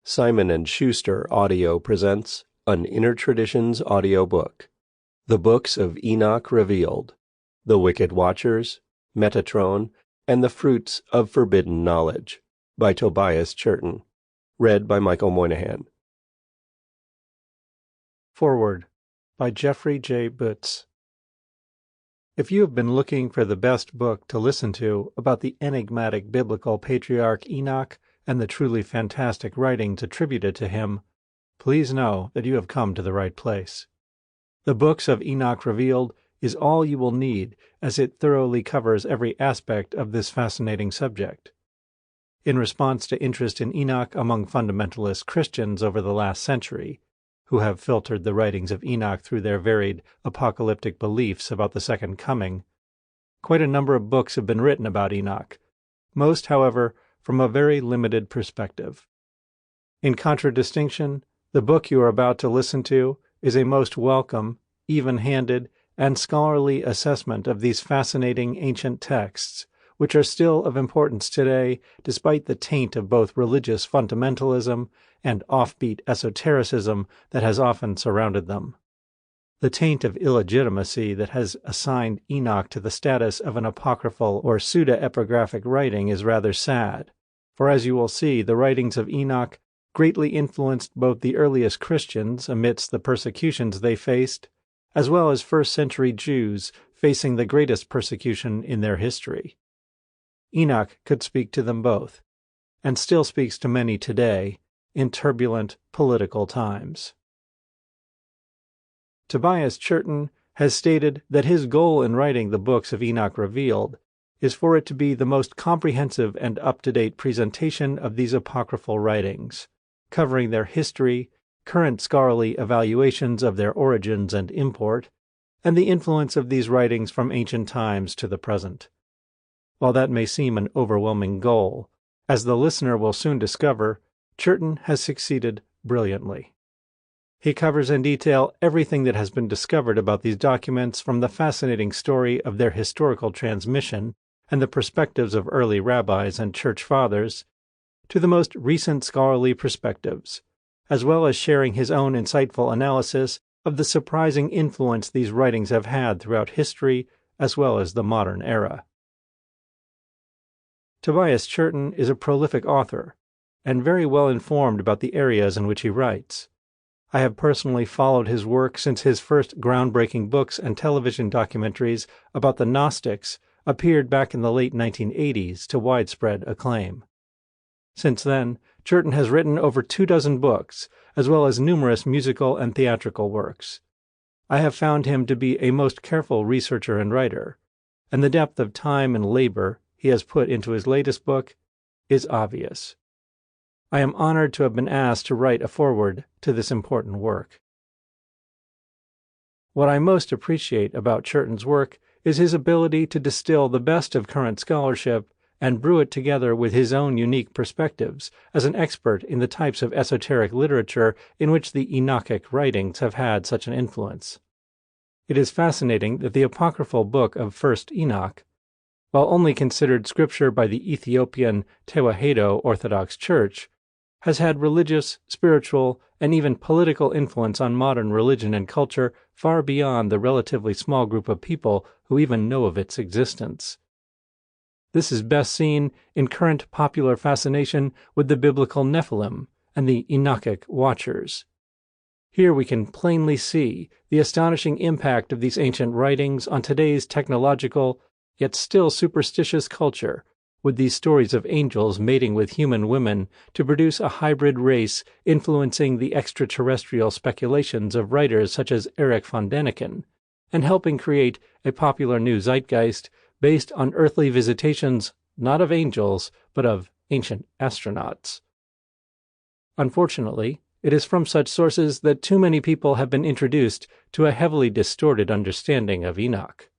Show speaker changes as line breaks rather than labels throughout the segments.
Simon & Schuster Audio presents an Inner Traditions audiobook, The Books of Enoch Revealed, The Wicked Watchers, Metatron, and the Fruits of Forbidden Knowledge, by Tobias Churton, read by Michael Moynihan.
Foreword by Jeffrey J. Butts. If you have been looking for the best book to listen to about the enigmatic biblical patriarch Enoch and the truly fantastic writings attributed to him, please know that you have come to the right place. The Books of Enoch Revealed is all you will need, as it thoroughly covers every aspect of this fascinating subject. In response to interest in Enoch among fundamentalist Christians over the last century, who have filtered the writings of Enoch through their varied apocalyptic beliefs about the Second Coming, quite a number of books have been written about Enoch, most, however, from a very limited perspective. In contradistinction, the book you are about to listen to is a most welcome, even-handed, and scholarly assessment of these fascinating ancient texts, which are still of importance today despite the taint of both religious fundamentalism and offbeat esotericism that has often surrounded them. The taint of illegitimacy that has assigned Enoch to the status of an apocryphal or pseudo-epigraphic writing is rather sad, for as you will see, the writings of Enoch greatly influenced both the earliest Christians amidst the persecutions they faced, as well as first-century Jews facing the greatest persecution in their history. Enoch could speak to them both, and still speaks to many today in turbulent political times. Tobias Churton has stated that his goal in writing the Books of Enoch Revealed is for it to be the most comprehensive and up-to-date presentation of these apocryphal writings, covering their history, current scholarly evaluations of their origins and import, and the influence of these writings from ancient times to the present. While that may seem an overwhelming goal, as the listener will soon discover, Churton has succeeded brilliantly. He covers in detail everything that has been discovered about these documents, from the fascinating story of their historical transmission and the perspectives of early rabbis and church fathers, to the most recent scholarly perspectives, as well as sharing his own insightful analysis of the surprising influence these writings have had throughout history as well as the modern era. Tobias Churton is a prolific author, and very well informed about the areas in which he writes. I have personally followed his work since his first groundbreaking books and television documentaries about the Gnostics appeared back in the late 1980s to widespread acclaim. Since then, Churton has written over 24 books, as well as numerous musical and theatrical works. I have found him to be a most careful researcher and writer, and the depth of time and labor he has put into his latest book is obvious. I am honored to have been asked to write a foreword to this important work. What I most appreciate about Churton's work is his ability to distill the best of current scholarship and brew it together with his own unique perspectives as an expert in the types of esoteric literature in which the Enochic writings have had such an influence. It is fascinating that the apocryphal book of First Enoch, while only considered scripture by the Ethiopian Tewahedo Orthodox Church, has had religious, spiritual, and even political influence on modern religion and culture far beyond the relatively small group of people who even know of its existence. This is best seen in current popular fascination with the biblical Nephilim and the Enochic Watchers. Here we can plainly see the astonishing impact of these ancient writings on today's technological, yet still superstitious culture, with these stories of angels mating with human women to produce a hybrid race influencing the extraterrestrial speculations of writers such as Erich von Däniken, and helping create a popular new zeitgeist based on earthly visitations not of angels, but of ancient astronauts. Unfortunately, it is from such sources that too many people have been introduced to a heavily distorted understanding of Enoch.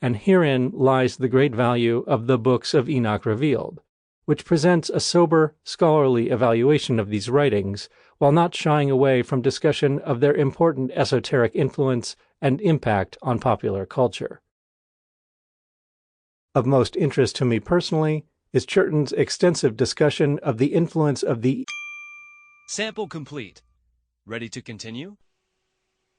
And herein lies the great value of the Books of Enoch Revealed, which presents a sober, scholarly evaluation of these writings, while not shying away from discussion of their important esoteric influence and impact on popular culture. Of most interest to me personally is Churton's extensive discussion of the influence of the
Sample complete. Ready to continue?